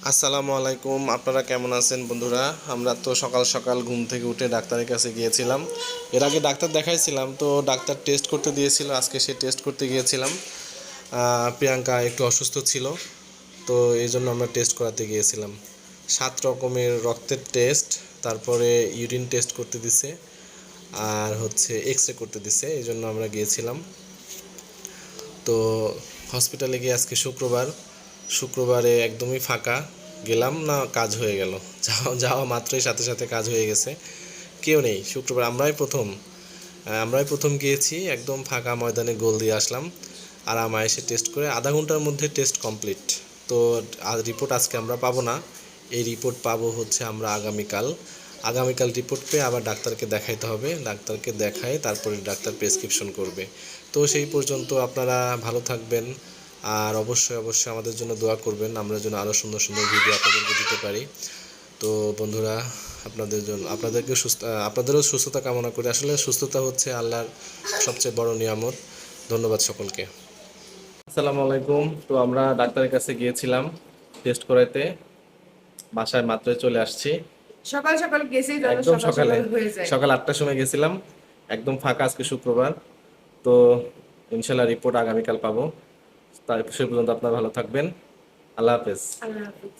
আসসালামু আলাইকুম। আপনারা কেমন আছেন বন্ধুরা? আমরা তো সকাল সকাল ঘুম থেকে উঠে ডাক্তারের কাছে গিয়েছিলাম। এর আগে ডাক্তার দেখাইছিলাম, তো ডাক্তার টেস্ট করতে দিয়েছিল। আজকে সে টেস্ট করতে গিয়েছিলাম। প্রিয়াঙ্কা একটু অসুস্থ ছিল, তো এই জন্য আমরা টেস্ট করাতে গিয়েছিলাম। 7 রকমের রক্তের টেস্ট, তারপরে ইউরিন টেস্ট করতে দিছে, আর হচ্ছে এক্স রে করতে দিছে। এই জন্য আমরা গিয়েছিলাম। তো হসপিটালে গিয়ে আজকে শুক্রবারে একদমই ফাঁকা। গেলাম না, কাজ হয়ে গেল। যাওয়া যাওয়া মাত্রই সাথে সাথে কাজ হয়ে গেছে, কেউ নেই। শুক্রবার আমরাই প্রথম গিয়েছি, একদম ফাঁকা ময়দানে গোল দিয়ে আসলাম। আর আমায় এসে টেস্ট করে আধা ঘন্টার মধ্যে টেস্ট কমপ্লিট। তো রিপোর্ট আজকে আমরা পাবো না, এই রিপোর্ট পাবো হচ্ছে আমরা আগামীকাল রিপোর্ট পেয়ে আবার ডাক্তারকে দেখাইতে হবে। ডাক্তারকে দেখায় তারপরে ডাক্তার প্রেসক্রিপশন করবে। তো সেই পর্যন্ত আপনারা ভালো থাকবেন, আর অবশ্যই অবশ্যই আমাদের জন্য দোয়া করবেন, আমরা যেন আরও সুন্দর সুন্দর ভিডিও আপনাদেরকে দিতে পারি। তো বন্ধুরা, আপনাদেরও সুস্থতা কামনা করি। আসলে সুস্থতা হচ্ছে আল্লাহর সবচেয়ে বড় নিয়ামত। ধন্যবাদ সকলকে। আসসালামু আলাইকুম। তো আমরা ডাক্তারের কাছে গিয়েছিলাম টেস্ট করাইতে, বাসায় মাত্রই চলে আসছি। সকাল সকাল গেছেই তো একদম সকাল সকালে, সকাল হয়ে যায়। সকাল 8টার সময় গেছিলাম। একদম ফাঁকা আজকে শুক্রবার। তো ইনশাল্লাহ রিপোর্ট আগামীকাল পাবো। তার সে পর্যন্ত আপনারা ভালো থাকবেন। আল্লাহ হাফেজ। আল্লাহ হাফিজ।